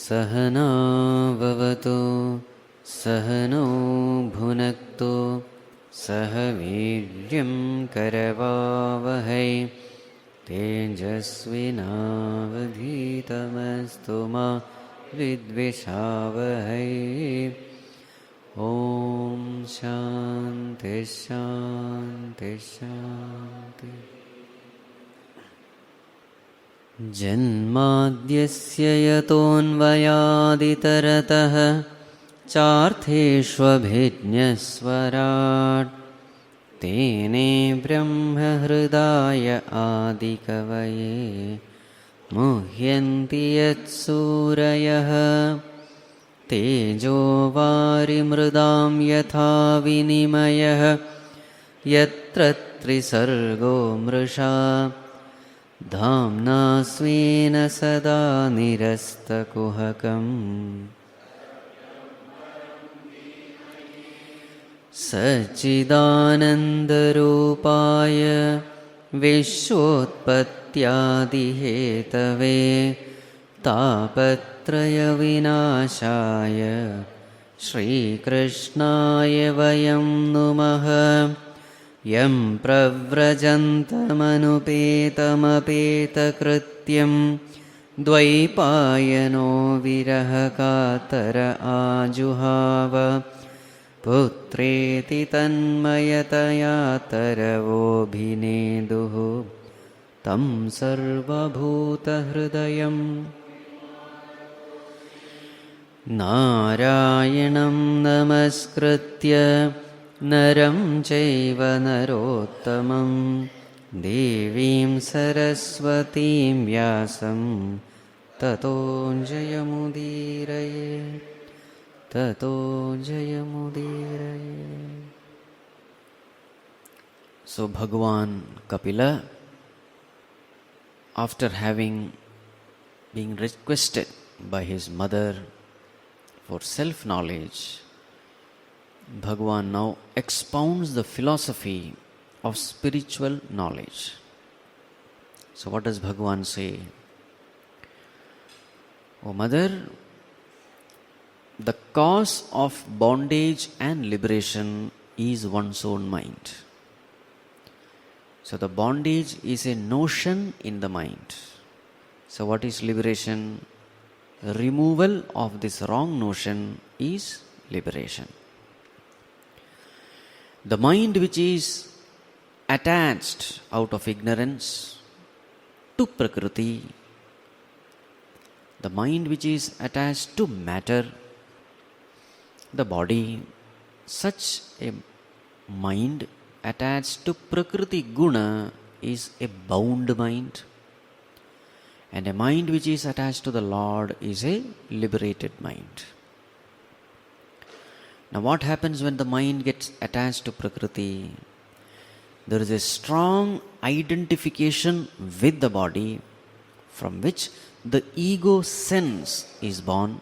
सहना भवतु सहनौ भुनक्तु सह वीर्यं करवावहै तेजस्विनावधीतमस्तु मा विद्विषावहै। ॐ शान्ति शान्ति शान्ति। जन्माद्यस्य यतोऽन्वयादितरतः चार्थेष्वभिज्ञस्वराट् तेने ब्रह्महृदाय आदिकवये मुह्यन्ति यत्सूरयः। तेजो वारिमृदां यथा विनिमयः यत्र त्रिसर्गो मृषा धाम्ना स्वेन सदा निरस्तकुहकम् सच्चिदानन्दरूपाय विश्वोत्पत्त्यादिहेतवे तापत्रयविनाशाय श्रीकृष्णाय वयं नुमः। यं प्रव्रजन्तमनुपेतमपेतकृत्यं द्वैपायनो विरहकातर आजुहाव पुत्रेति तन्मयतया तरवोऽभिनेदुः तं सर्वभूतहृदयं नारायणं नमस्कृत्य नरं चैव नरोत्तमं देवीं सरस्वतीं व्यासं ततो जयमुदीरये ततो जयमुदीरये। So Bhagavan Kapila, after having been requested by his mother for self-knowledge, Bhagavan now expounds the philosophy of spiritual knowledge. So what does Bhagavan say? O mother, the cause of bondage and liberation is one's own mind. So the bondage is a notion in the mind. So what is liberation? Removal of this wrong notion is liberation. The mind which is attached out of ignorance to Prakriti, the mind which is attached to matter, the body, such a mind attached to Prakriti Guna is a bound mind, and a mind which is attached to the Lord is a liberated mind. Now what happens when the mind gets attached to Prakriti? There is a strong identification with the body from which the ego sense is born.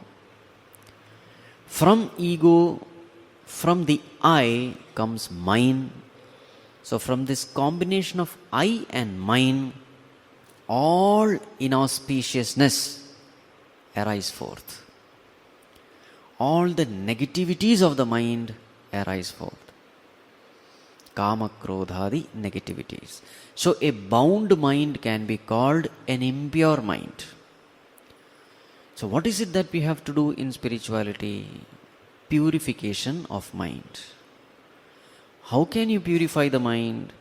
From ego, from the I comes mine. So from this combination of I and mine, all inauspiciousness arise forth. All the negativities of the mind arise forth. Kama, krodhadi negativities. So a bound mind can be called an impure mind. So what is it that we have to do in spirituality? Purification of mind. How can you purify the mind?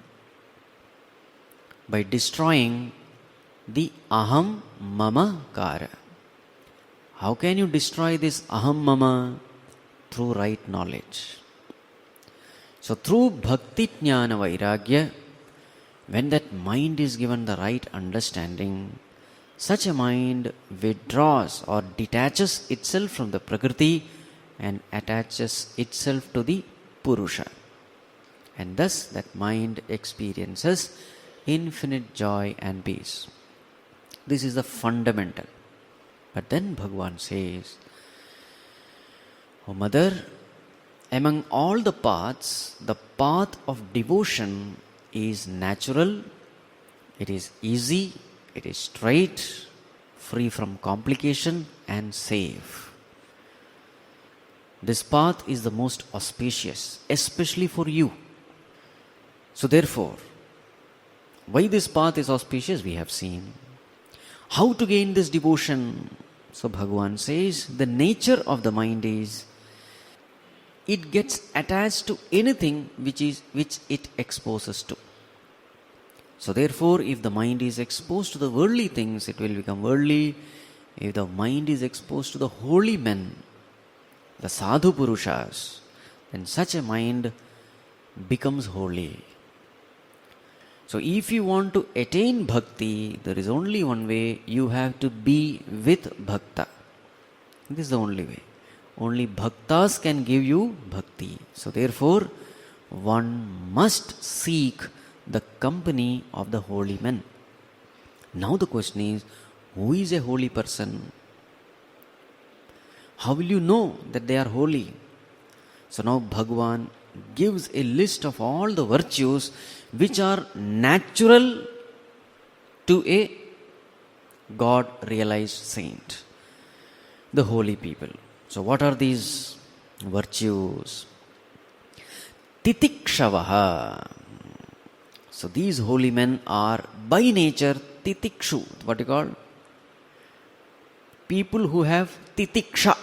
By destroying the aham mama kara. How can you destroy this aham mama? Through right knowledge. So through bhakti, jnana, vairāgya, when that mind is given the right understanding, such a mind withdraws or detaches itself from the prakriti and attaches itself to the purusha. And thus that mind experiences infinite joy and peace. This is the fundamental. But then Bhagavan says, "O mother, among all the paths, the path of devotion is natural, it is easy, it is straight, free from complication and safe. This path is the most auspicious, especially for you." So therefore, why this path is auspicious we have seen. How to gain this devotion? So Bhagavan says, the nature of the mind is, it gets attached to anything which it exposes to. So therefore, if the mind is exposed to the worldly things, it will become worldly. If the mind is exposed to the holy men, the Sādhu Purushas, then such a mind becomes holy. So if you want to attain bhakti, there is only one way. You have to be with bhakta. This is the only way. Only bhaktas can give you bhakti. So therefore, one must seek the company of the holy men. Now the question is, who is a holy person? How will you know that they are holy? So now Bhagavan gives a list of all the virtues which are natural to a God-realized saint, the holy people. So what are these virtues? Titikshavaha. So these holy men are by nature titikshu. What you call? People who have titiksha.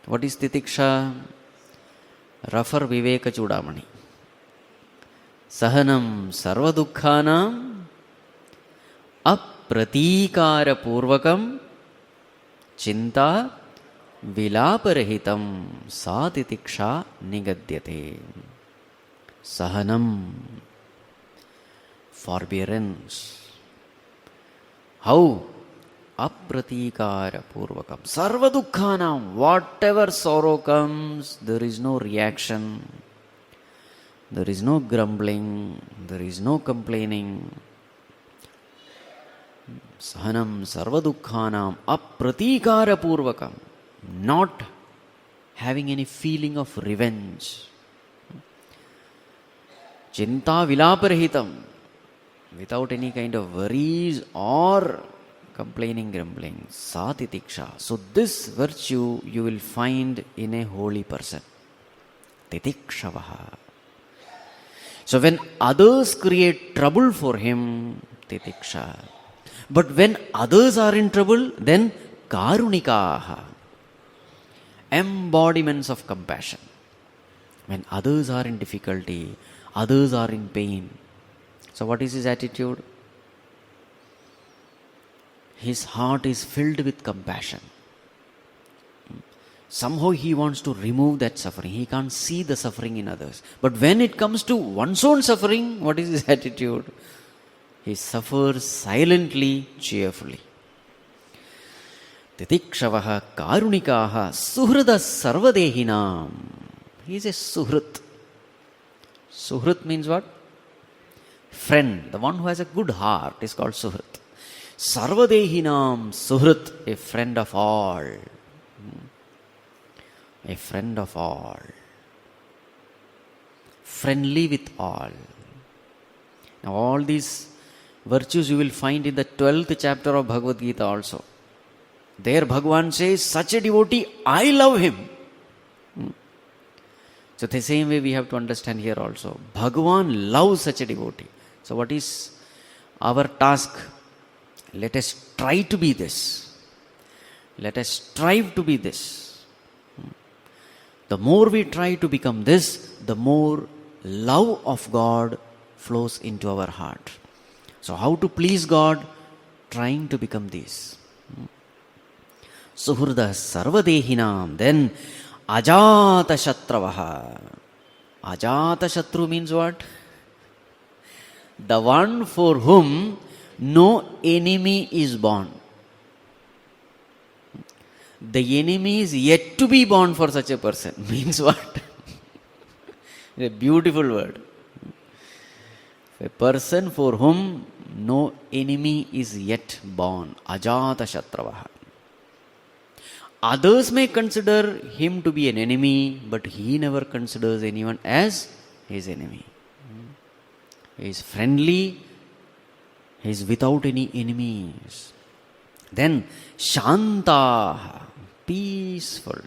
What is titiksha? Refer Viveka Chudamani. Sahanam sarvadukhanam apratikara purvakam chinta vilaparahitam satitiksha nigadyate. Sahanam, forbearance. How? Apratikara purvakam. Sarvadukhanam, whatever sorrow comes, there is no reaction, there is no grumbling, there is no complaining. Sahanam sarvadukhanam apratikara purvakam. Not having any feeling of revenge. Chinta vilaparahitam. Without any kind of worries or complaining, grumbling. Satitiksha. So this virtue you will find in a holy person. Titikshavaha. So when others create trouble for him, titiksha. But when others are in trouble, then karunikaha. Embodiments of compassion. When others are in difficulty, others are in pain. So what is his attitude? His heart is filled with compassion. Somehow he wants to remove that suffering. He can't see the suffering in others. But when it comes to one's own suffering, what is his attitude? He suffers silently, cheerfully. Titikshavaha karunikaha suhruda sarvadehinam. He is a suhrud. Suhrud means what? Friend. The one who has a good heart is called suhrud. Sarvadehinam suhrud, a friend of all. A friend of all. Friendly with all. Now all these virtues you will find in the 12th chapter of Bhagavad Gita also. There Bhagavan says, such a devotee, I love him. So the same way we have to understand here also. Bhagavan loves such a devotee. So what is our task? Let us try to be this. Let us strive to be this. The more we try to become this, the more love of God flows into our heart. So how to please God? Trying to become this. suhrud sarvadehinam. Then ajātashatravaha. Ajātashatru means what? The one for whom no enemy is born. The enemy is yet to be born for such a person. Means what? A beautiful word. A person for whom no enemy is yet born. Ajātashatravaha. Others may consider him to be an enemy, but he never considers anyone as his enemy. He is friendly. He is without any enemies. Then Shantaha, peaceful.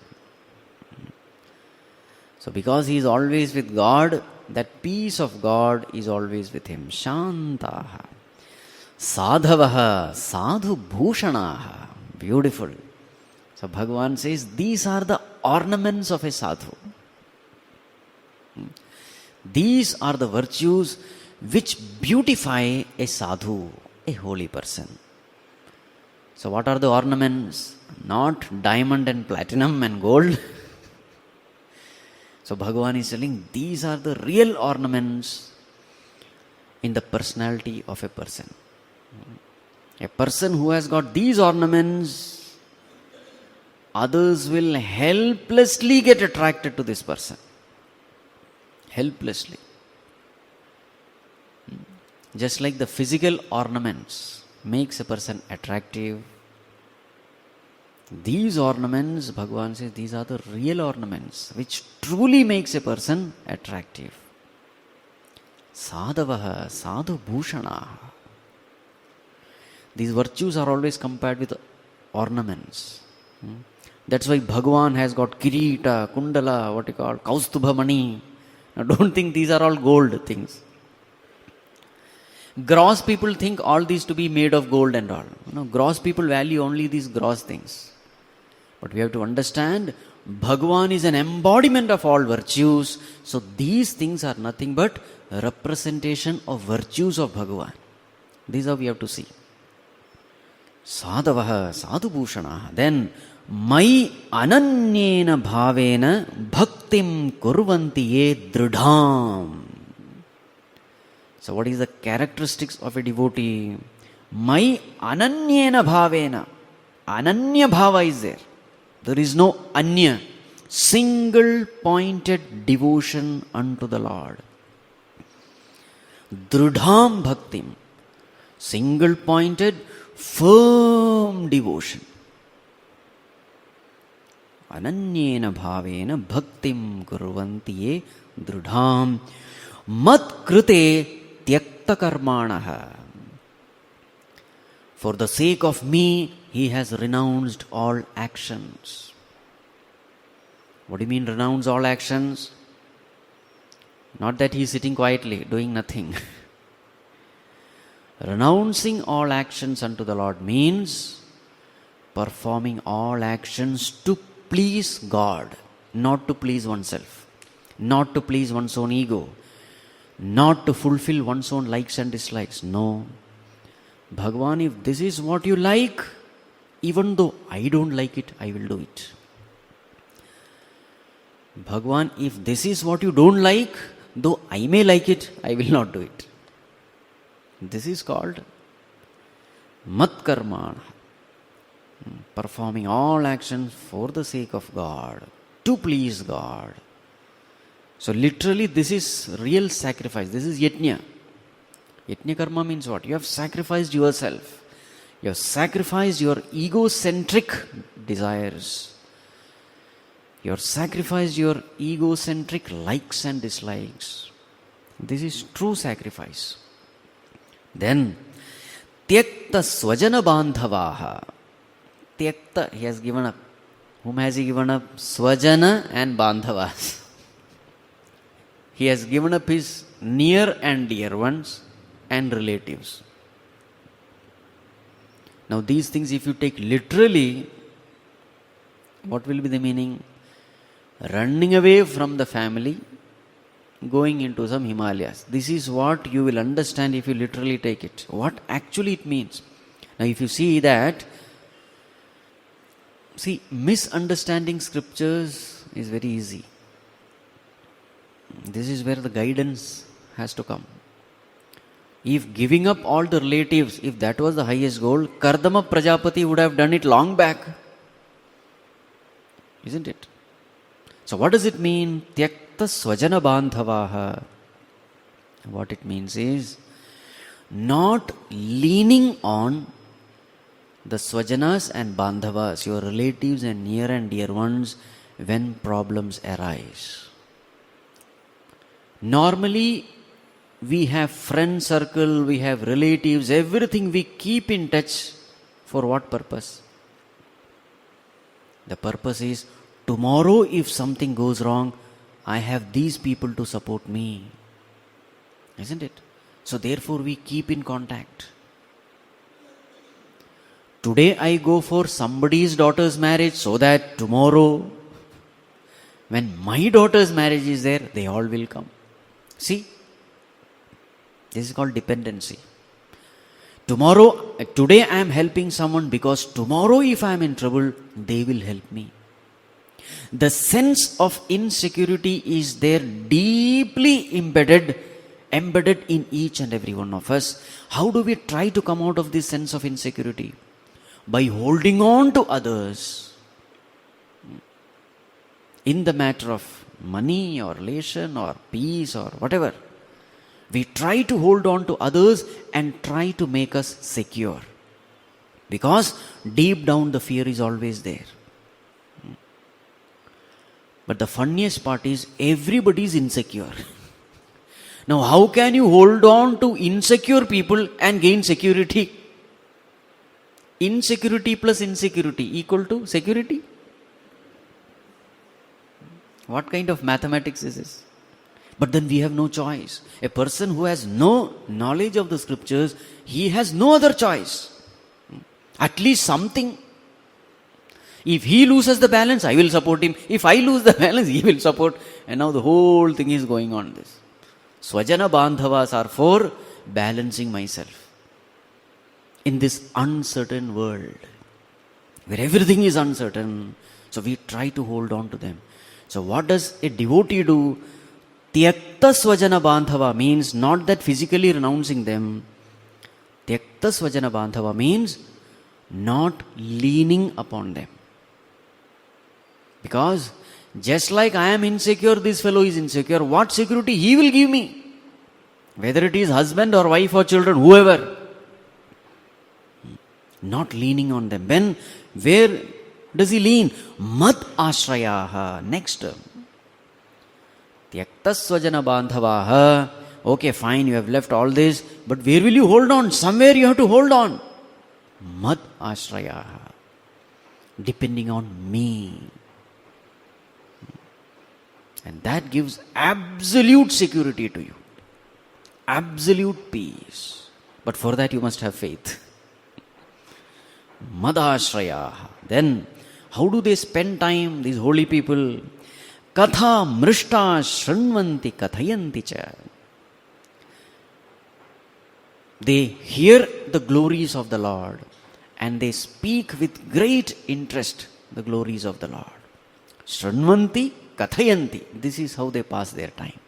So because he is always with God, that peace of God is always with him. Shantaha. Sadhavaha, sadhu bhushanaha. Beautiful. So Bhagavan says these are the ornaments of a sadhu. These are the virtues which beautify a sadhu, a holy person. So what are the ornaments? Not diamond and platinum and gold. So Bhagavan is telling these are the real ornaments in the personality of a person. A person who has got these ornaments, others will helplessly get attracted to this person. Helplessly. Just like the physical ornaments makes a person attractive, these ornaments, Bhagavan says, these are the real ornaments which truly makes a person attractive. Sadhavaha, sadhu bhushanaha. These virtues are always compared with ornaments. That's why Bhagavan has got kirita, kundala, what you call, kaustubha mani. Now don't think these are all gold things. Gross people think all these to be made of gold and all. Gross people value only these gross things. But we have to understand, Bhagavan is an embodiment of all virtues. So these things are nothing but representation of virtues of Bhagavan. These are we have to see. Sadhavaha, sadhu bhushana. Then, mai ananyena bhavena bhaktim kurvanti ye dridham. So what is the characteristics of a devotee? Mai ananyena bhavena. Ananya bhava is there. There is no anya. Single pointed devotion unto the Lord. Dridham bhaktim. Single pointed, firm devotion. Ananyena bhavena bhaktim kurvanti ye dridham mat krite tyakta karmanaha. For the sake of me, he has renounced all actions. What do you mean renounce all actions? Not that he is sitting quietly, doing nothing. Renouncing all actions unto the Lord means performing all actions to please God, not to please oneself, not to please one's own ego, not to fulfill one's own likes and dislikes. No. Bhagavan, if this is what you like, even though I don't like it, I will do it. Bhagavan, if this is what you don't like, though I may like it, I will not do it. This is called mat karmana. Performing all actions for the sake of God, to please God. So literally this is real sacrifice. This is yajna. Yajna karma means what? You have sacrificed yourself. You have sacrificed your egocentric desires. You have sacrificed your egocentric likes and dislikes. This is true sacrifice. Then, tyakta svajana-bāndhavāha. Tyakta, he has given up. Whom has he given up? Svajana and Bandhavas. He has given up his near and dear ones and relatives. Now these things, if you take literally, what will be the meaning? Running away from the family, going into some Himalayas. This is what you will understand if you literally take it. What actually it means. Now if you see that See, misunderstanding scriptures is very easy. This is where the guidance has to come. If giving up all the relatives, if that was the highest goal, Kardama Prajapati would have done it long back. Isn't it? So what does it mean? Tyakta svajana-bāndhavāha. What it means is not leaning on the svajanas and bandhavas, your relatives and near and dear ones, when problems arise. Normally, we have friend circle, we have relatives, everything we keep in touch. For what purpose? The purpose is, tomorrow if something goes wrong, I have these people to support me. Isn't it? So therefore we keep in contact. Today I go for somebody's daughter's marriage so that tomorrow, when my daughter's marriage is there, they all will come. See? This is called dependency. Today I am helping someone because tomorrow if I am in trouble, they will help me. The sense of insecurity is there deeply embedded in each and every one of us. How do we try to come out of this sense of insecurity? By holding on to others in the matter of money or relation or peace or whatever. We try to hold on to others and try to make us secure. Because deep down the fear is always there. But the funniest part is everybody is insecure. Now how can you hold on to insecure people and gain security? Insecurity plus insecurity equal to security? What kind of mathematics is this? But then we have no choice. A person who has no knowledge of the scriptures, he has no other choice. At least something. If he loses the balance, I will support him. If I lose the balance, he will support. And now the whole thing is going on this. Svajana-bāndhavās are for balancing myself in this uncertain world where everything is uncertain. So we try to hold on to them. So what does a devotee do? Tyakta svajana-bāndhavā means not that physically renouncing them. Tyakta svajana-bāndhavā means not leaning upon them. Because just like I am insecure, this fellow is insecure. What security he will give me? Whether it is husband or wife or children, whoever. Not leaning on them. When, where does he lean? Mad ashrayaha. Next. Tyakta svajana-bāndhavāha. Okay, fine, you have left all this. But where will you hold on? Somewhere you have to hold on. Mad ashrayaha. Depending on me. And that gives absolute security to you. Absolute peace. But for that you must have faith. Madhashrayaha. Then, how do they spend time, these holy people? Katha mrishta shranvanti kathayanti cha. They hear the glories of the Lord and they speak with great interest the glories of the Lord. Shranvanti kathayanti. This is how they pass their time.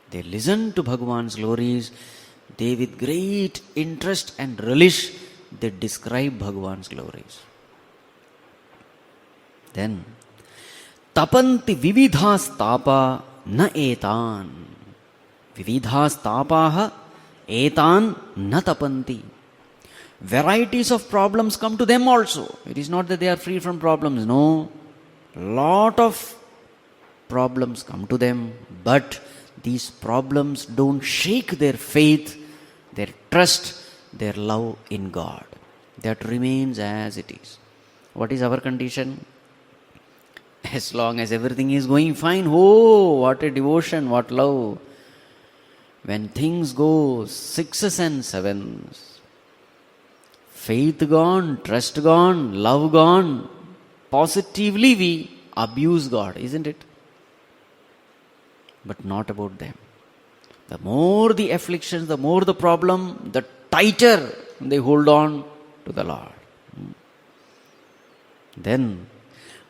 They listen to Bhagavan's glories. They with great interest and relish, they describe Bhagavan's glories. Then, tapanti vividhas tapa na etan. Vividhas tapaha etan na tapanti. Varieties of problems come to them also. It is not that they are free from problems. No. Lot of problems come to them. But these problems don't shake their faith, their trust, their love in God. That remains as it is. What is our condition? As long as everything is going fine, oh, what a devotion, what love. When things go 6s and 7s, faith gone, trust gone, love gone, positively we abuse God, isn't it? But not about them. The more the afflictions, the more the problem, the tighter they hold on to the Lord. Then,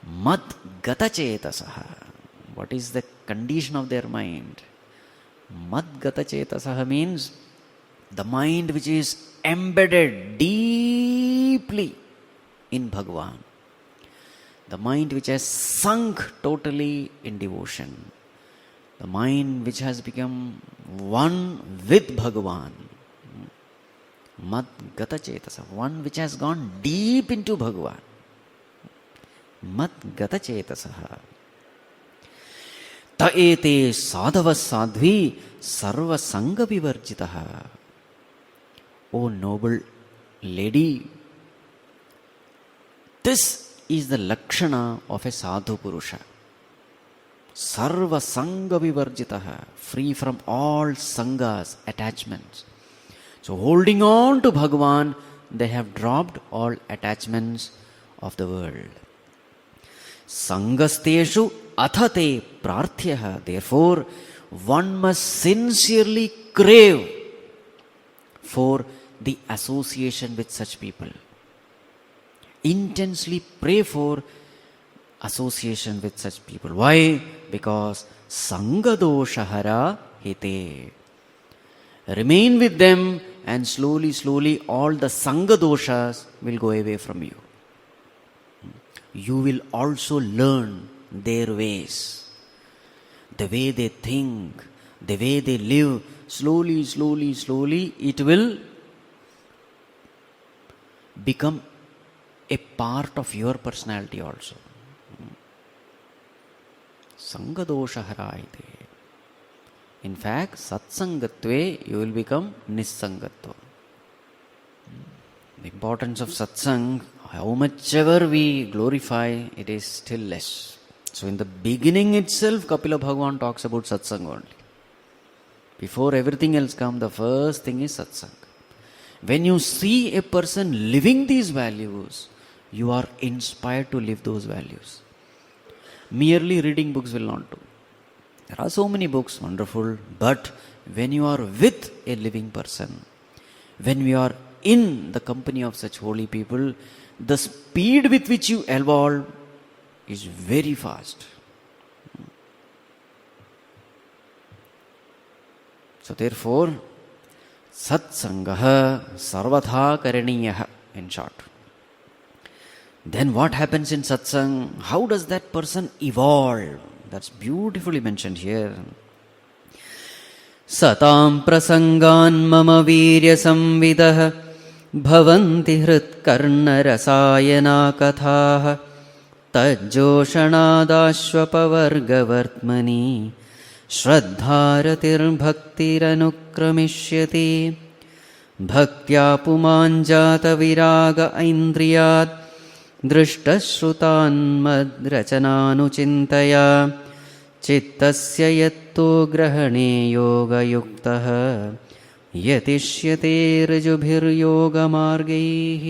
mad gata chetasaha. What is the condition of their mind? Mad gata chetasaha means the mind which is embedded deeply in Bhagavan. The mind which has sunk totally in devotion. The mind which has become one with Bhagavan. Mad gata chetasa, one which has gone deep into Bhagavan. Mad gata chetasaha. Ta ete sadhava sadhvi sarva sanga vivarjitaha. O noble lady, this is the lakshana of a sadhu purusha. Sarva sanga vivarjitaha, free from all sangas, attachments. So holding on to Bhagavan, they have dropped all attachments of the world. Sangasteshu athate prarthyaha. Therefore, one must sincerely crave for the association with such people. Intensely pray for association with such people. Why? Because sangadosha hara hite. Remain with them and slowly all the sangadoshas will go away from you. You will also learn their ways. The way they think, the way they live, slowly it will become a part of your personality also. Sangadosha haraite. In fact, satsangatve you will become nissangatva. The importance of satsang, how much ever we glorify, it is still less. So in the beginning itself, Kapila Bhagavan talks about satsang only. Before everything else comes, the first thing is satsang. When you see a person living these values, you are inspired to live those values. Merely reading books will not do. There are so many books, wonderful, but when you are with a living person, when we are in the company of such holy people, the speed with which you evolve is very fast. So therefore, satsangaha sarvatha karaniyaha, in short. Then what happens in satsang? How does that person evolve? That's beautifully mentioned here. Satam prasangan mama virya samvidah bhavanti hrit karna rasayana kathaha tajjoshanadashvapavargavartmani shraddharatir bhaktiranukramishyati bhaktya pumanjata viraga indriyat दृष्टश्रुतान् मद्रचनानुचिन्तया चित्तस्य यत्तो ग्रहणे योगयुक्तः यतिष्यते ऋजुभिर्योगमार्गैः.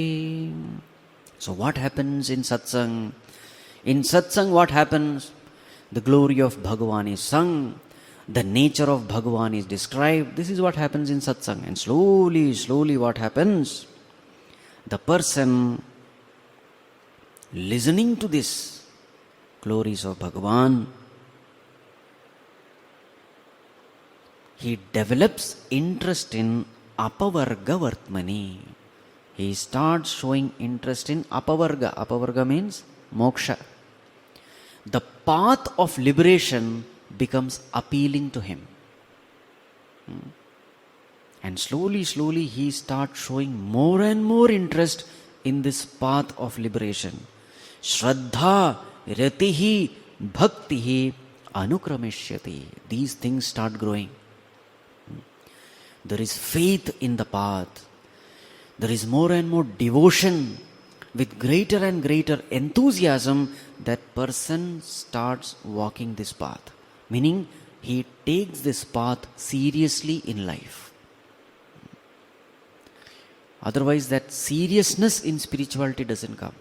So what happens in satsang? In satsang what happens? The glory of Bhagavan is sung. The nature of Bhagavan is described. This is what happens in satsang. And slowly what happens? The person listening to this glories of Bhagavan, he develops interest in apavarga vartmani. He starts showing interest in apavarga. Apavarga means moksha. The path of liberation becomes appealing to him. And slowly he starts showing more and more interest in this path of liberation. Shraddha, ratihi, bhaktihi, anukrameshyati. These things start growing. There is faith in the path. There is more and more devotion. With greater and greater enthusiasm, that person starts walking this path. Meaning, he takes this path seriously in life. Otherwise, that seriousness in spirituality doesn't come.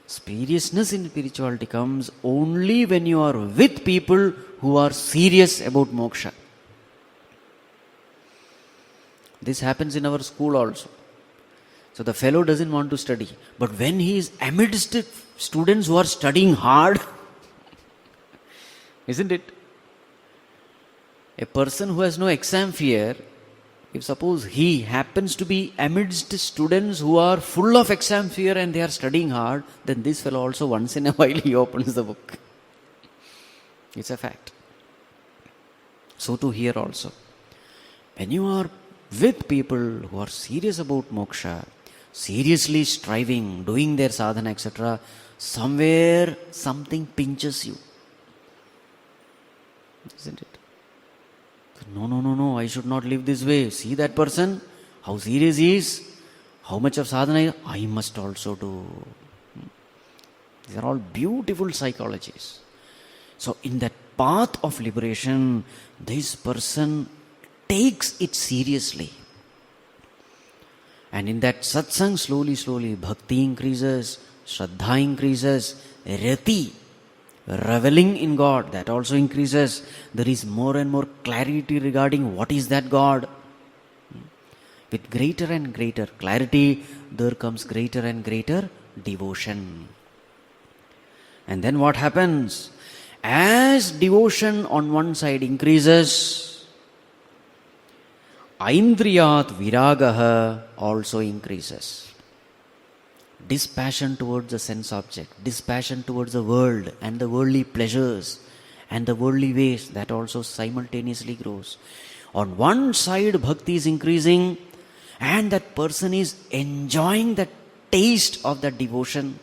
Seriousness in spirituality comes only when you are with people who are serious about moksha. This happens in our school also. So the fellow doesn't want to study. But when he is amidst students who are studying hard, isn't it? A person who has no exam fear, if suppose he happens to be amidst students who are full of exam fear and they are studying hard, then this fellow also once in a while he opens the book. It's a fact. So too here also. When you are with people who are serious about moksha, seriously striving, doing their sadhana, etc., somewhere something pinches you. Isn't it? No, I should not live this way. See that person, how serious he is, how much of sadhana I must also do. These are all beautiful psychologies. So in that path of liberation, this person takes it seriously. And in that satsang, slowly, bhakti increases, shraddha increases, rati, reveling in God, that also increases. There is more and more clarity regarding what is that God. With greater and greater clarity, there comes greater and greater devotion. And then what happens? As devotion on one side increases, aindriyat viragaha also increases. Dispassion towards the sense object, dispassion towards the world and the worldly pleasures and the worldly ways, that also simultaneously grows. On one side, bhakti is increasing and that person is enjoying the taste of that devotion.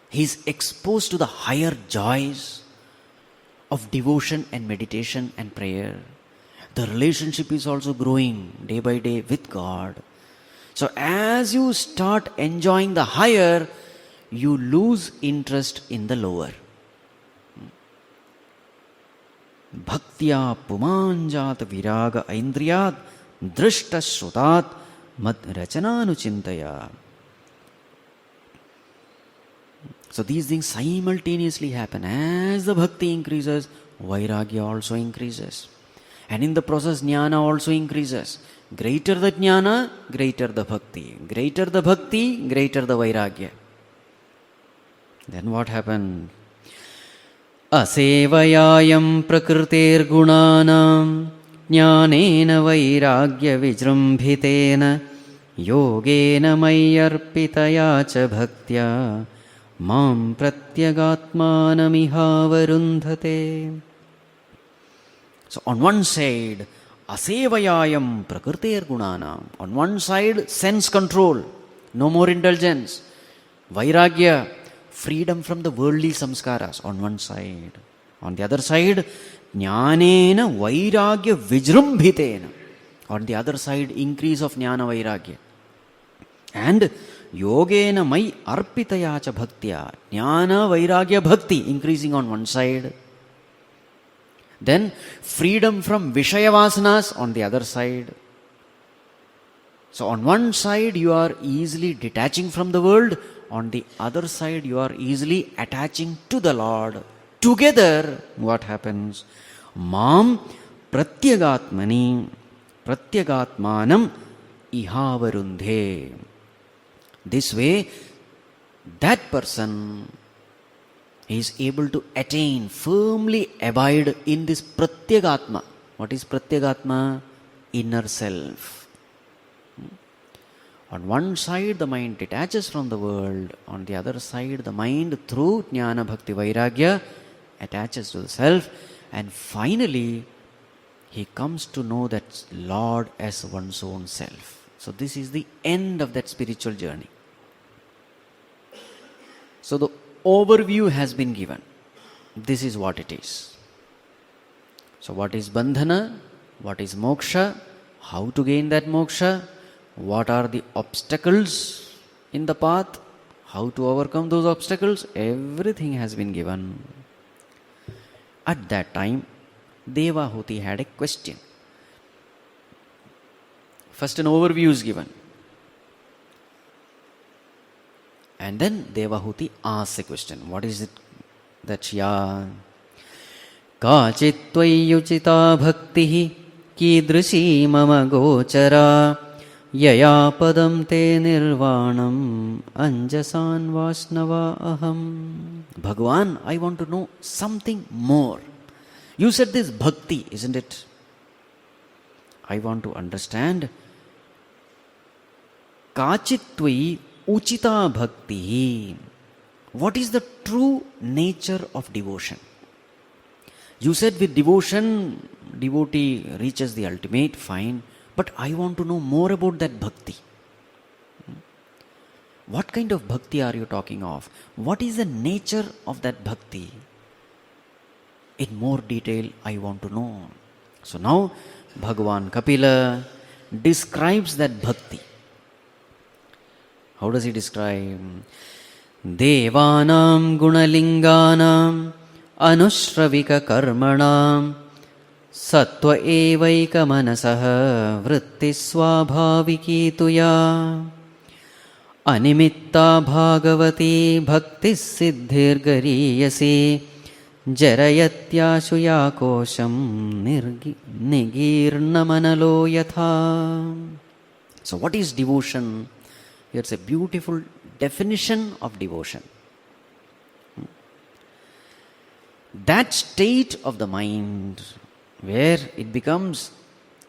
He is exposed to the higher joys of devotion and meditation and prayer. The relationship is also growing day by day with God. So as you start enjoying the higher, you lose interest in the lower. Bhaktya pumanjat viraga aindriyat drishta shrutat mad rachananuchintaya. So these things simultaneously happen. As the bhakti increases, vairāgya also increases. And in the process, jnana also increases. Greater the jnana, greater the bhakti. Greater the bhakti, greater the vairāgya. Then what happened? Asevayayam prakriter gunanam jnanena vairāgya vijrambhitena yogena mayarpitaya cha bhaktya mam pratyagatmanamihavarundhate. So on one side, asevayayam prakriter gunanam. On one side, sense control, no more indulgence. Vairāgya, freedom from the worldly samskaras on one side. On the other side, jnanena vairāgya vijrambhitena. On the other side, increase of jnana vairāgya. And yogena mai arpitaya cha bhaktya. Jnana vairāgya bhakti increasing on one side. Then freedom from Vishaya Vasanas on the other side. So on one side you are easily detaching from the world, on the other side you are easily attaching to the Lord. Together, what happens? Mam pratyagatmanam ihavarundhe. This way, that person is able to attain, firmly abide in this pratyagatma. What is pratyagatma? Inner self. On one side, the mind detaches from the world. On the other side, the mind, through jnana, bhakti, vairāgya, attaches to the self. And finally, he comes to know that Lord as one's own self. So this is the end of that spiritual journey. So the overview has been given. This is what it is. So what is bandhana? What is moksha? How to gain that moksha? What are the obstacles in the path? How to overcome those obstacles? Everything has been given. At that time, Devahuti had a question. First an overview is given. And then Devahuti asks a question. What is it that she asks? Kachit tvayuchita bhaktihi kidrishi mama gochara yaya padam te nirvanam anjasan vasnava aham. Bhagavan, I want to know something more. You said this bhakti, isn't it? I want to understand. Kachitvai uchita bhakti. What is the true nature of devotion? You said with devotion, devotee reaches the ultimate, fine. But I want to know more about that bhakti. What kind of bhakti are you talking of? What is the nature of that bhakti? In more detail, I want to know. So now, Bhagavan Kapila describes that bhakti. How does he describe? Devanam gunalinganam anushravika karmanam sattva evaika manasaha vritti swabhaviki tuya animitta bhagavati bhakti siddhir gariyasi jarayatyashu yakosham nigirnamanalo yatha. So what is devotion? Here's a beautiful definition of devotion. That state of the mind where it becomes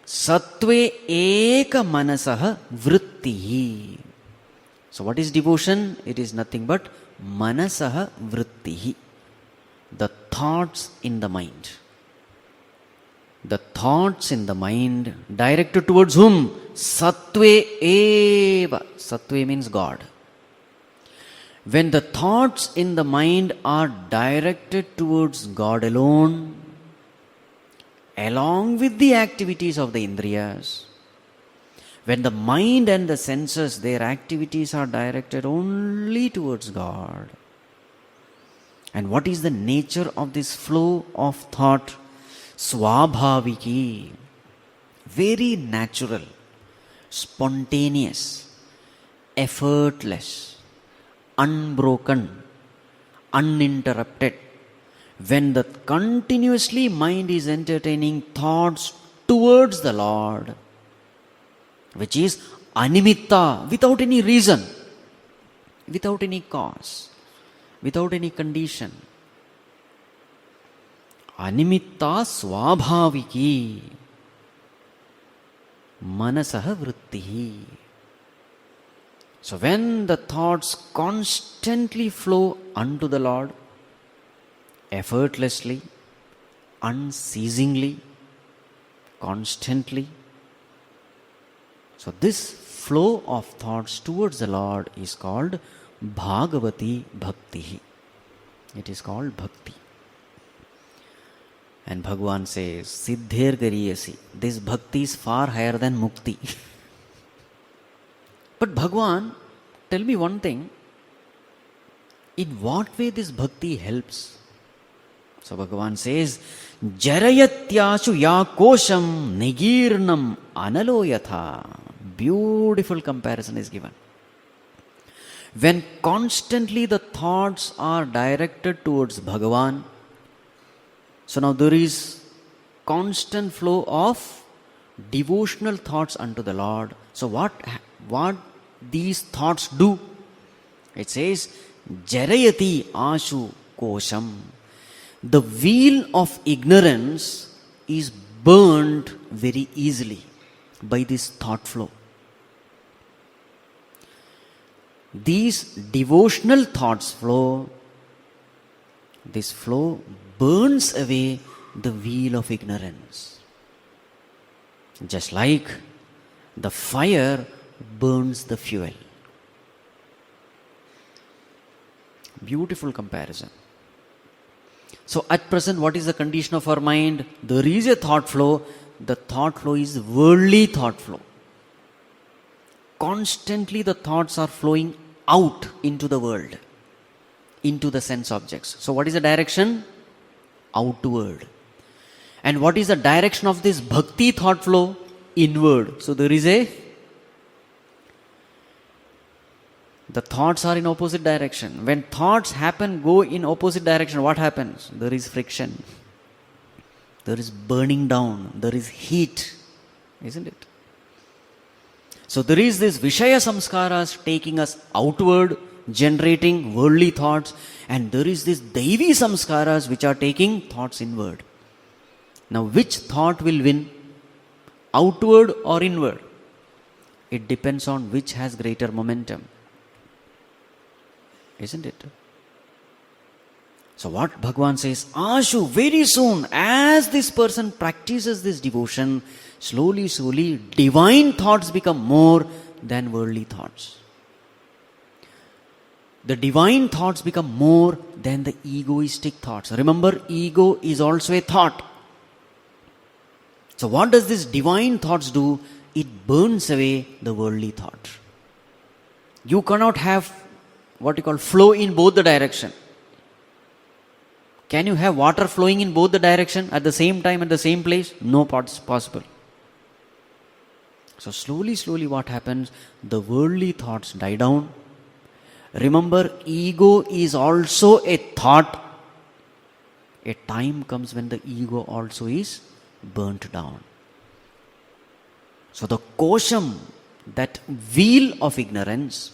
sattve eka manasaha vrittihi. So what is devotion? It is nothing but manasaha vrittihi. The thoughts in the mind. The thoughts in the mind directed towards whom? Sattve eva. Sattve means God. When the thoughts in the mind are directed towards God alone, along with the activities of the indriyas, when the mind and the senses, their activities are directed only towards God. And what is the nature of this flow of thought? Swabhaviki. Very natural, spontaneous, effortless, unbroken, uninterrupted. When the continuously mind is entertaining thoughts towards the Lord, which is animitta, without any reason, without any cause, without any condition. Animitta swabhaviki manasaha vrittihi. So when the thoughts constantly flow unto the Lord, effortlessly, unceasingly, constantly, so this flow of thoughts towards the Lord is called Bhagavati Bhakti. It is called Bhakti. And Bhagavan says, Siddher Gariyasi. This Bhakti is far higher than Mukti. But Bhagavan, tell me one thing. In what way this Bhakti helps? So Bhagavan says, Jarayatyashu yakosham nigirnam analo yatha. Beautiful comparison is given. When constantly the thoughts are directed towards Bhagavan, so now there is constant flow of devotional thoughts unto the Lord. So what these thoughts do? It says, Jarayati ashu kosham. The wheel of ignorance is burned very easily by this thought flow. These devotional thoughts flow, this flow burns away the wheel of ignorance. Just like the fire burns the fuel. Beautiful comparison. So at present, what is the condition of our mind? There is a thought flow. The thought flow is worldly thought flow. Constantly the thoughts are flowing out into the world, into the sense objects. So what is the direction? Outward. And what is the direction of this bhakti thought flow? Inward. So there is the thoughts are in opposite direction. When thoughts go in opposite direction, what happens? There is friction. There is burning down. There is heat. Isn't it? So there is this Vishaya samskaras taking us outward, generating worldly thoughts, and there is this Daivi samskaras which are taking thoughts inward. Now which thought will win? Outward or inward? It depends on which has greater momentum. Isn't it? So what Bhagavan says, Ashu, very soon, as this person practices this devotion, slowly, slowly, divine thoughts become more than worldly thoughts. The divine thoughts become more than the egoistic thoughts. Remember, ego is also a thought. So what does this divine thoughts do? It burns away the worldly thought. You cannot have what you call flow in both the direction. Can you have water flowing in both the direction at the same time, at the same place? No possible. So slowly, slowly what happens? The worldly thoughts die down. Remember, ego is also a thought. A time comes when the ego also is burnt down. So the kosham, that wheel of ignorance,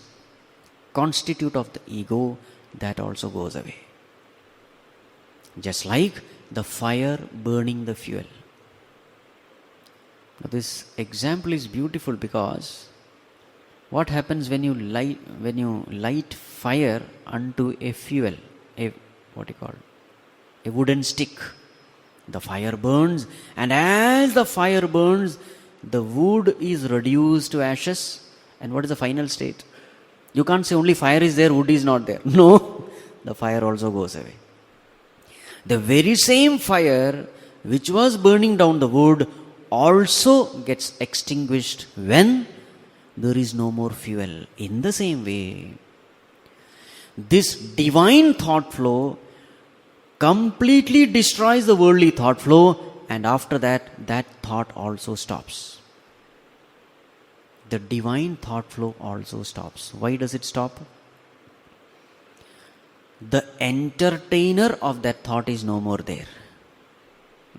constitute of the ego, that also goes away. Just like the fire burning the fuel. Now this example is beautiful because what happens when you light fire unto a fuel, a wooden stick? The fire burns, and as the fire burns, the wood is reduced to ashes. And what is the final state? You can't say only fire is there, wood is not there. No, the fire also goes away. The very same fire which was burning down the wood also gets extinguished when there is no more fuel. In the same way, this divine thought flow completely destroys the worldly thought flow, and after that thought also stops. The divine thought flow also stops. Why does it stop? The entertainer of that thought is no more there.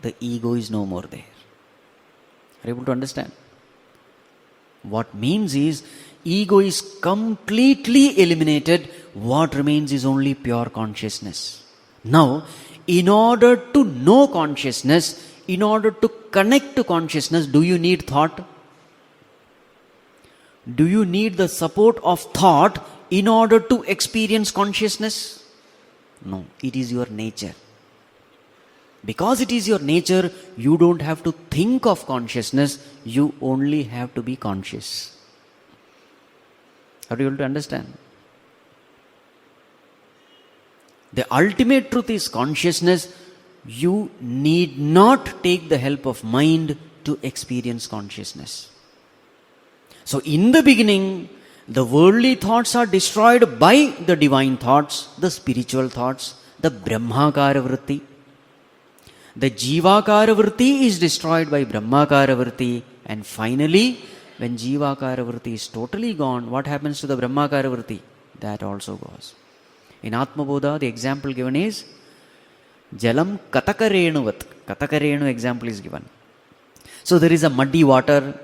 The ego is no more there. Are you able to understand? What means is, ego is completely eliminated. What remains is only pure consciousness. Now, in order to know consciousness, in order to connect to consciousness, do you need thought? Do you need the support of thought in order to experience consciousness? No, it is your nature. Because it is your nature, you don't have to think of consciousness, you only have to be conscious. Are you able to understand? The ultimate truth is consciousness. You need not take the help of mind to experience consciousness. So in the beginning, the worldly thoughts are destroyed by the divine thoughts, the spiritual thoughts, the Brahmakara vritti. The Jivakara vritti is destroyed by Brahmakara vritti, and finally, when Jivakara vritti is totally gone, what happens to the Brahmakara vritti? That also goes. In Atma Bodha, the example given is Jalam Katakarenuvat. Katakarenu example is given. So there is a muddy water.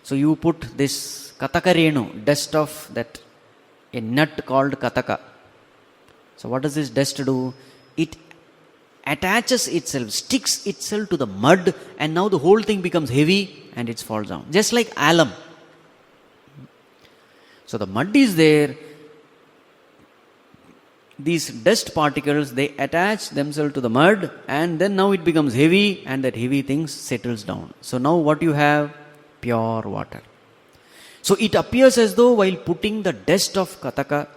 So you put this Katakarenu, dust of that, a nut called Kataka. So what does this dust do? It attaches itself, sticks itself to the mud, and now the whole thing becomes heavy and it falls down. Just like alum. So the mud is there. These dust particles, they attach themselves to the mud, and then now it becomes heavy, and that heavy thing settles down. So now what you have? Pure water. So it appears as though while putting the dust of Kataka,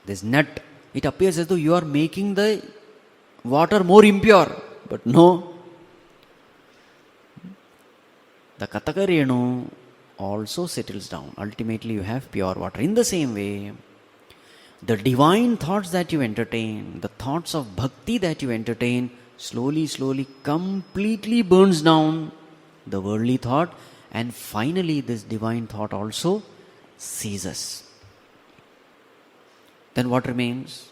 this nut, it appears as though you are making the water more impure. But no. The Kataka Renu also settles down. Ultimately you have pure water. In the same way, the divine thoughts that you entertain, the thoughts of bhakti that you entertain, slowly, slowly, completely burns down the worldly thought, and finally this divine thought also ceases. Then what remains?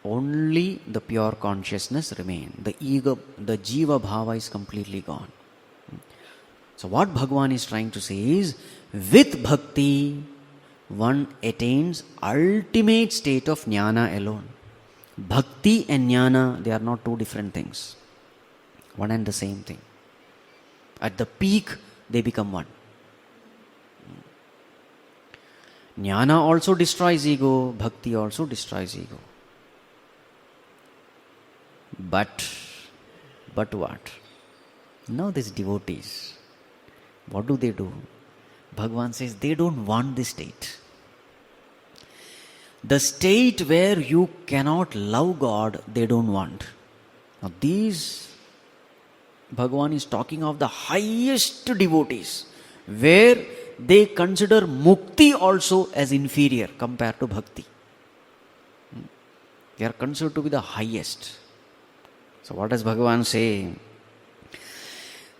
Only the pure consciousness remains. The ego, the jiva bhava is completely gone. So what Bhagavan is trying to say is, With bhakti, one attains ultimate state of jnana alone. Bhakti and jnana, they are not two different things. One and the same thing. At the peak, they become one. Jnana also destroys ego, bhakti also destroys ego. But what? Now these devotees, what do? Bhagavan says they don't want this state. The state where you cannot love God, they don't want. Now these, Bhagavan is talking of the highest devotees, where they consider mukti also as inferior compared to bhakti. They are considered to be the highest. So what does Bhagavan say?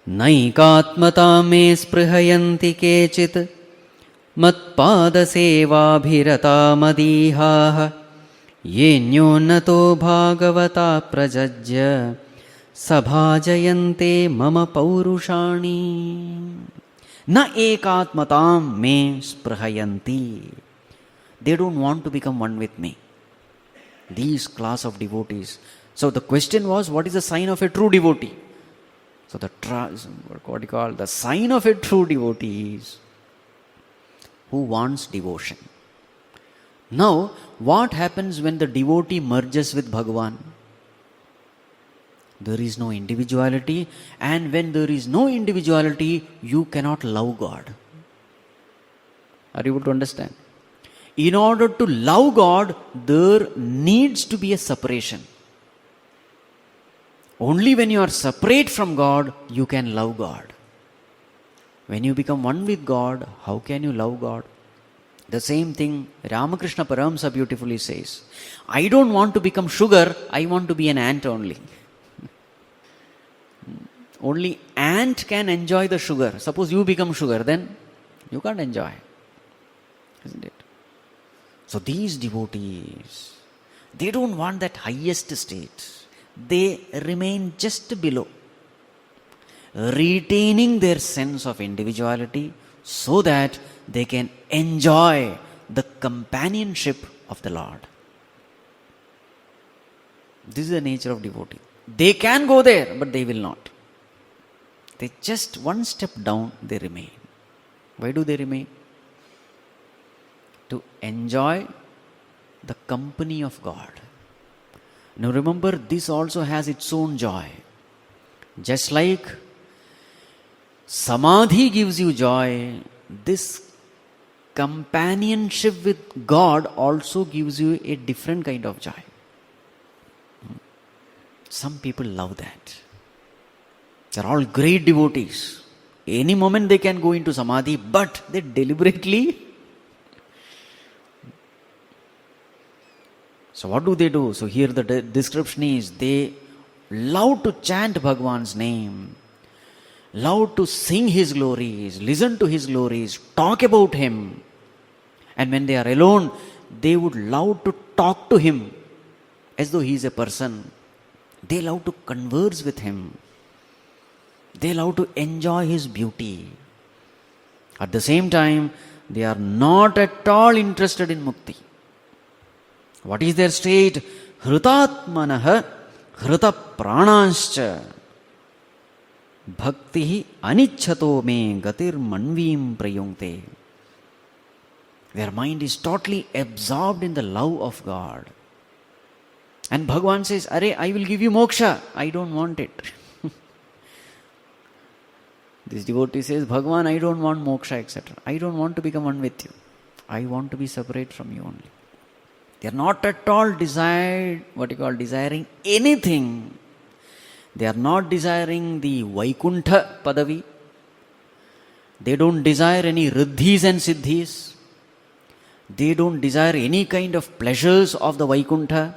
Naikatmata me sprihayanti kechit matpada sevabhirata madihaha yenyonato bhagavata prajajya sabhajayante mama paurushani. Na ekatmatam me sprihayanti. They don't want to become one with me. These class of devotees. So the question was, what is the sign of a true devotee? So the sign of a true devotee is who wants devotion. Now, what happens when the devotee merges with Bhagavan? There is no individuality, and when there is no individuality, you cannot love God. Are you able to understand? In order to love God, there needs to be a separation. Only when you are separate from God, you can love God. When you become one with God, how can you love God? The same thing Ramakrishna Paramsa beautifully says. I don't want to become sugar, I want to be an ant only. Only ant can enjoy the sugar. Suppose you become sugar, then you can't enjoy. Isn't it? So these devotees, they don't want that highest state. They remain just below, retaining their sense of individuality so that they can enjoy the companionship of the Lord. This is the nature of devotee. They can go there, but they will not. They just one step down, they remain. Why do they remain? To enjoy the company of God. Now remember, this also has its own joy. Just like samadhi gives you joy, this companionship with God also gives you a different kind of joy. Some people love that. They are all great devotees. Any moment they can go into samadhi, but they deliberately. So what do? So here the description is, they love to chant Bhagavan's name, love to sing His glories, listen to His glories, talk about Him. And when they are alone, they would love to talk to Him as though He is a person. They love to converse with Him. They love to enjoy His beauty. At the same time, they are not at all interested in mukti. What is their state? Hritatmanaha hrita prananscha bhakti anichhato me gatir manvim prayungte. Their mind is totally absorbed in the love of God. And Bhagavan says, Arey, I will give you moksha. I don't want it. This devotee says, Bhagavan, I don't want moksha, etc. I don't want to become one with you. I want to be separate from you only. They are not at all desiring anything. They are not desiring the Vaikuntha Padavi. They don't desire any riddhis and siddhis. They don't desire any kind of pleasures of the Vaikuntha.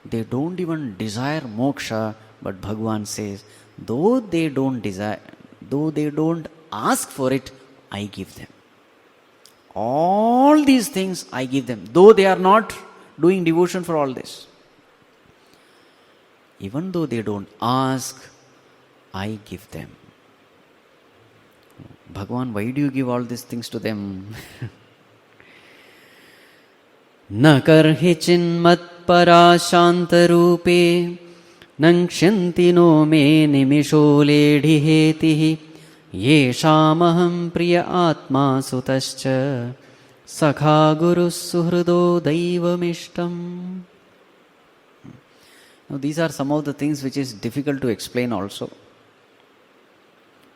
They don't even desire moksha. But Bhagavan says, though they don't ask for it, I give them. All these things I give them, though they are not doing devotion for all this. Even though they don't ask, I give them. Bhagavan, why do you give all these things to them? Na karhi chinmat parashantarupe nangshanti no me nimisho ledhi yeshamaham priya atma sutascha sakha guru suhrudo daivamishtam. Now these are some of the things which is difficult to explain also.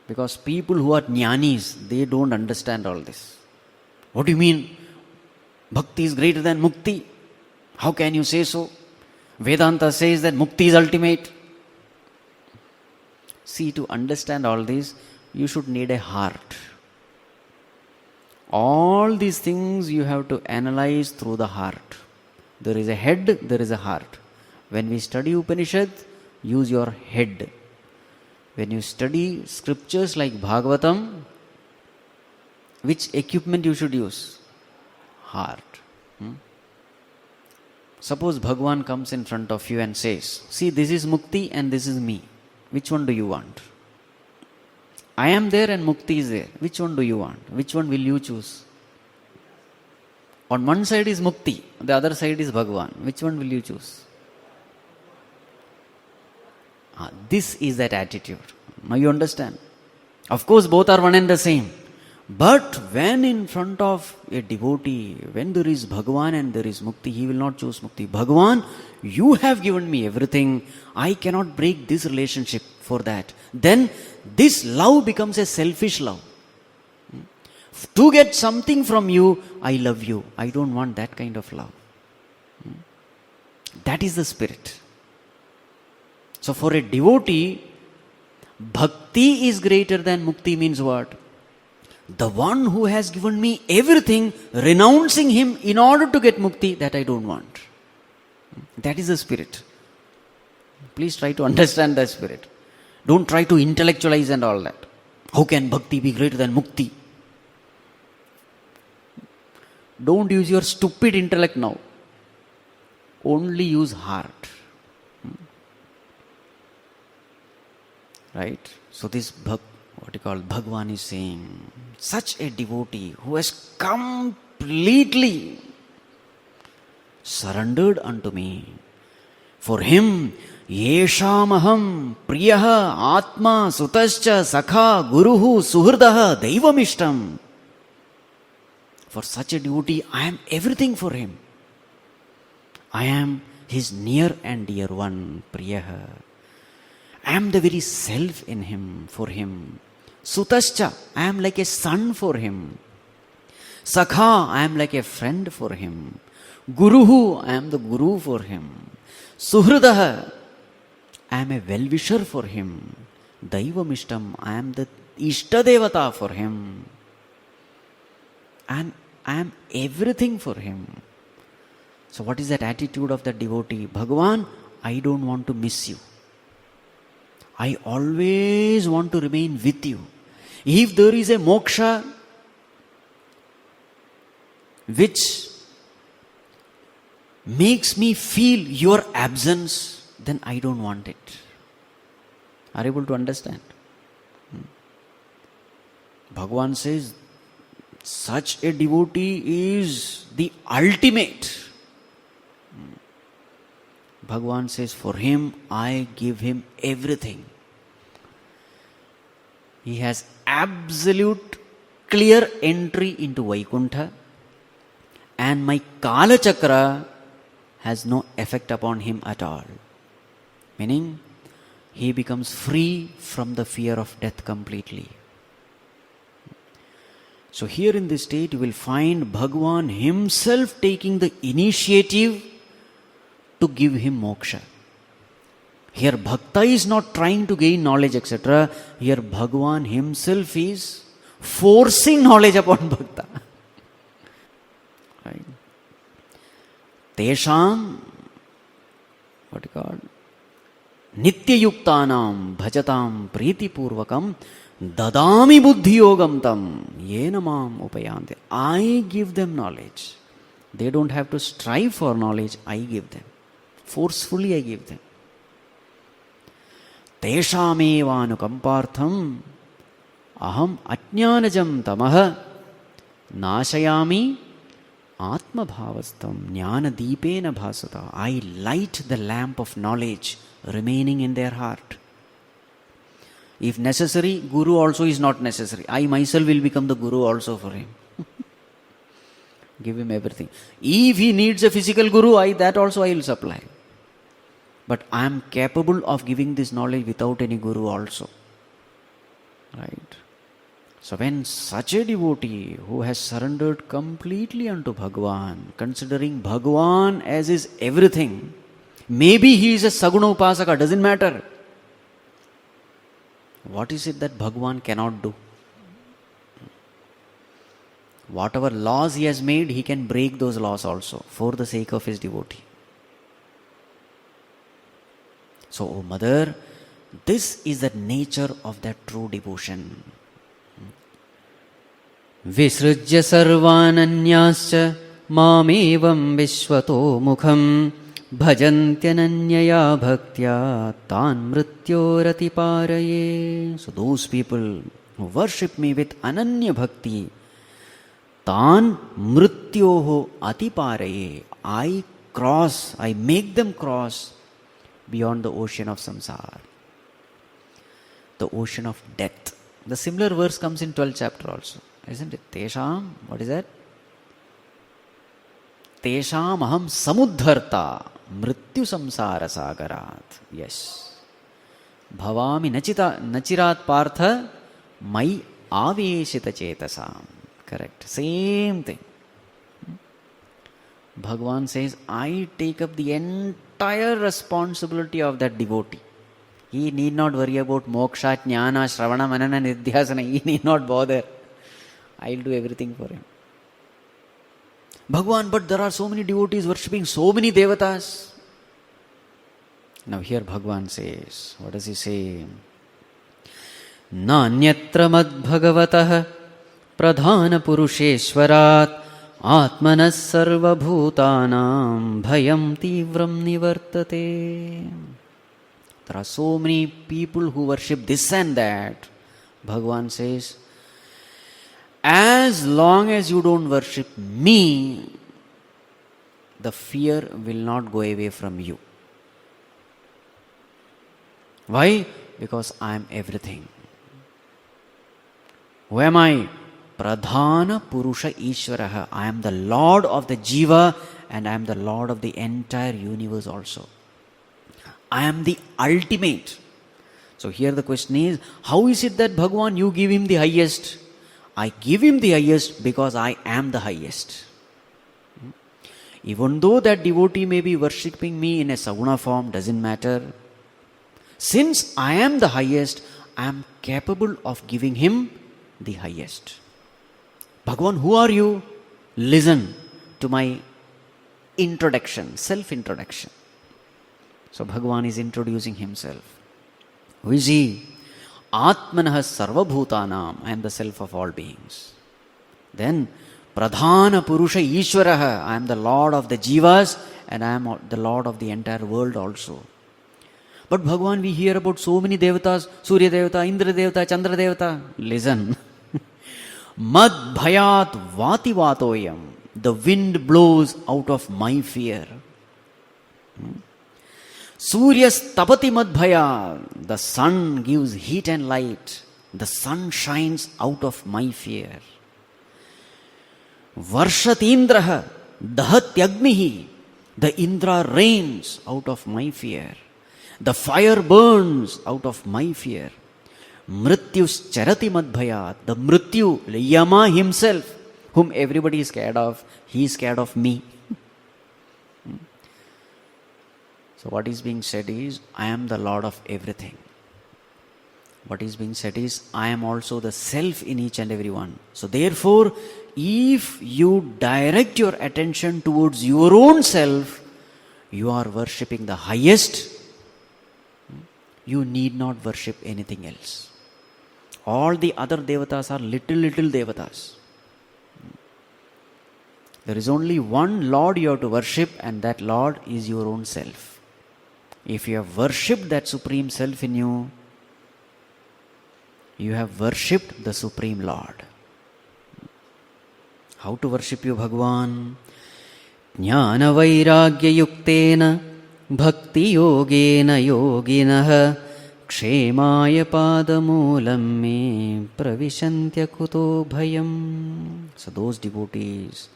Because people who are jnanis, they don't understand all this. What do you mean? Bhakti is greater than mukti. How can you say so? Vedanta says that mukti is ultimate. See, to understand all this, you should need a heart. All these things you have to analyze through the heart. There is a head, there is a heart. When we study Upanishad, use your head. When you study scriptures like Bhagavatam, which equipment you should use? Heart. Suppose Bhagavan comes in front of you and says, see, this is Mukti and this is me. Which one do you want? I am there and Mukti is there. Which one do you want? Which one will you choose? On one side is Mukti, the other side is Bhagavan. Which one will you choose? This is that attitude. Now you understand. Of course, both are one and the same. But when in front of a devotee, when there is Bhagavan and there is Mukti, he will not choose Mukti. Bhagavan, you have given me everything. I cannot break this relationship for that. Then this love becomes a selfish love. To get something from you, I love you. I don't want that kind of love. That is the spirit. So for a devotee, bhakti is greater than mukti means what? The one who has given me everything, renouncing him in order to get mukti, that I don't want. That is the spirit. Please try to understand that spirit. Don't try to intellectualize and all that. How can bhakti be greater than mukti? Don't use your stupid intellect now. Only use heart. Right? So this Bhagavan is saying, such a devotee who has completely surrendered unto me, for him, yeshamaham priyaha atma sutascha sakha guruhu suhrdaha daivamishtam. For such a devotee, I am everything for him. I am his near and dear one, priyaha. I am the very self in him, for him. Sutascha, I am like a son for him. Sakha, I am like a friend for him. Guruhu, I am the guru for him. Suhrdaha, I am a well-wisher for him. Daivamishtam, I am the Ishtadevata for him. And I am everything for him. So what is that attitude of the devotee? Bhagavan, I don't want to miss you. I always want to remain with you. If there is a moksha which makes me feel your absence, then I don't want it. Are you able to understand? Bhagavan says, such a devotee is the ultimate. Bhagavan says, for him, I give him everything. He has absolute clear entry into Vaikuntha, and my Kala Chakra has no effect upon him at all. Meaning, he becomes free from the fear of death completely. So here in this state, you will find Bhagavan himself taking the initiative to give him moksha. Here Bhakta is not trying to gain knowledge, etc. Here Bhagavan himself is forcing knowledge upon Bhakta. Right? Tesham, what you call? Nityayuktanam bhajatam priti purvakam dadami buddhi yogam tam yena mam upayante. I give them knowledge. They don't have to strive for knowledge. I give them. Forcefully I give them. Teshameva anukampartham aham ajñānajam tamaha nāshayāmi atmabhavastam jnāna deepena bhasata. I light the lamp of knowledge remaining in their heart. If necessary, Guru also is not necessary. I myself will become the Guru also for him. Give him everything. If he needs a physical Guru, that also I will supply. But I am capable of giving this knowledge without any Guru also. Right? So when such a devotee who has surrendered completely unto Bhagavan, considering Bhagavan as his everything, maybe he is a Saguna Upasaka, doesn't matter. What is it that Bhagavan cannot do? Whatever laws he has made, he can break those laws also for the sake of his devotee. So, O Mother, this is the nature of that true devotion. Visrujya sarvananyascha mamevam vishvato mukham bhajantyananyaya bhaktya tan mrityorati paraye. So those people who worship me with ananya bhakti, tan mrityoho atiparaye, I make them cross beyond the ocean of samsara, the ocean of death. The similar verse comes in 12th chapter also, isn't it? Tesham, what is that? Tesham aham samudharta mrityu samsara sagarat. Yes. Bhavami nachirat partha mai aveshita chetasam. Correct. Same thing. Bhagavan says, I take up the entire responsibility of that devotee. He need not worry about moksha, jnana, shravana, manana, nidhyasana. He need not bother. I will do everything for him. Bhagavan, but there are so many devotees worshipping so many devatas. Now here Bhagavan says, what does he say? Nanyatra mad bhagavatah pradhana purusheshwarat atmanas sarva bhutanam bhayam tivram nivartate. There are so many people who worship this and that. Bhagavan says, as long as you don't worship me, the fear will not go away from you. Why? Because I am everything. Who am I? Pradhana Purusha Ishvaraha. I am the Lord of the Jiva and I am the Lord of the entire universe also. I am the ultimate. So here the question is, how is it that Bhagavan, you give him the highest? I give him the highest because I am the highest. Even though that devotee may be worshipping me in a saguna form, doesn't matter. Since I am the highest, I am capable of giving him the highest. Bhagavan, who are you? Listen to my introduction, self-introduction. So Bhagavan is introducing himself. Who is he? Atmanah sarva bhutanam. I am the self of all beings. Then Pradhana Purusha Ishvaraha. I am the Lord of the Jivas and I am the Lord of the entire world also. But Bhagavan, we hear about so many devatas, Surya Devata, Indra Devata, Chandra Devata. Listen. Mad bhayat vati vatoyam. The wind blows out of my fear. Surya tapati mad bhaya. The sun gives heat and light. The sun shines out of my fear. Varshat indraha dahatyagnihi. The Indra rains out of my fear. The fire burns out of my fear. Mrityus charati madbhayat. The Mrityu, Yama himself, whom everybody is scared of, he is scared of me. So what is being said is, I am the Lord of everything. What is being said is, I am also the self in each and every one. So therefore, if you direct your attention towards your own self, you are worshipping the highest. You need not worship anything else. All the other devatas are little devatas. There is only one Lord you have to worship, and that Lord is your own self. If you have worshipped that Supreme Self in you, you have worshipped the Supreme Lord. How to worship you, Bhagwan? Jnana Vairāgya yuktena bhakti yogena yoginah kshemāya pādamūlam me pravishantya kuto bhayam. So those devotees,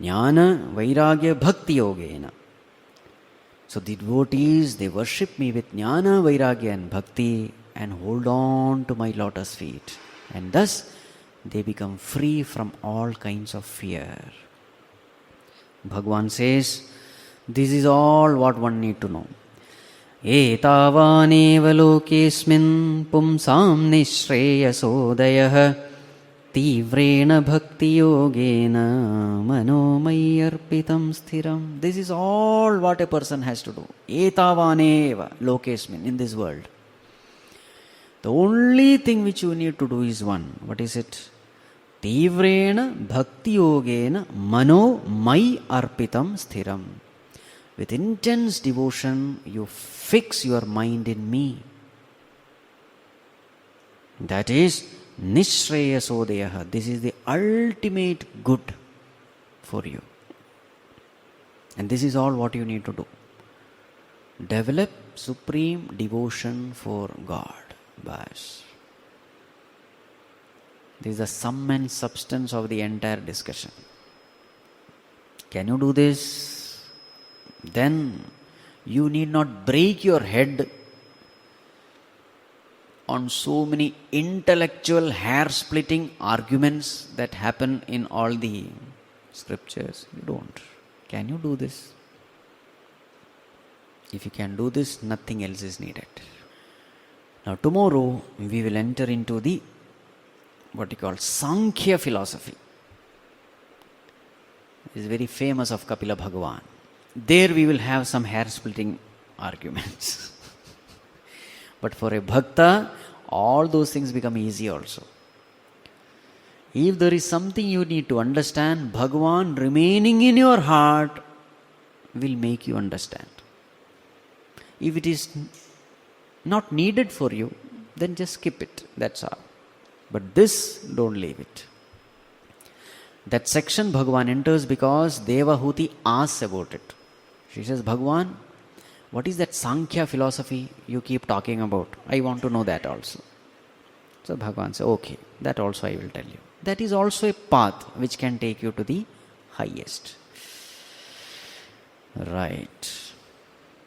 Jnana Vairāgya Bhakti yogena. So the devotees, they worship me with Jnana, Vairāgya and Bhakti and hold on to my lotus feet. And thus they become free from all kinds of fear. Bhagwan says, this is all what one need to know. Etavāneva lokesmin pumsam nishreyasodayah tivrena bhakti yogena manomai arpitam sthiram. This is all what a person has to do. Etavāneva lokesmin, in this world. The only thing which you need to do is one. What is it? Tivrena bhakti yogena mano mai arpitam sthiram. With intense devotion, you fix your mind in me. That is nishreyasodaya. This is the ultimate good for you. And this is all what you need to do. Develop supreme devotion for God. Bas. This is the sum and substance of the entire discussion. Can you do this? Then you need not break your head on so many intellectual hair-splitting arguments that happen in all the scriptures. You don't. Can you do this? If you can do this, nothing else is needed. Now tomorrow we will enter into the what you call Sankhya philosophy. It is very famous of Kapila Bhagavan. There we will have some hair-splitting arguments. But for a bhakta, all those things become easy also. If there is something you need to understand, Bhagavan remaining in your heart will make you understand. If it is not needed for you, then just skip it. That's all. But this, don't leave it. That section Bhagavan enters because Devahuti asks about it. She says, Bhagavan, what is that Sankhya philosophy you keep talking about? I want to know that also. So Bhagavan says, okay, that also I will tell you. That is also a path which can take you to the highest. Right.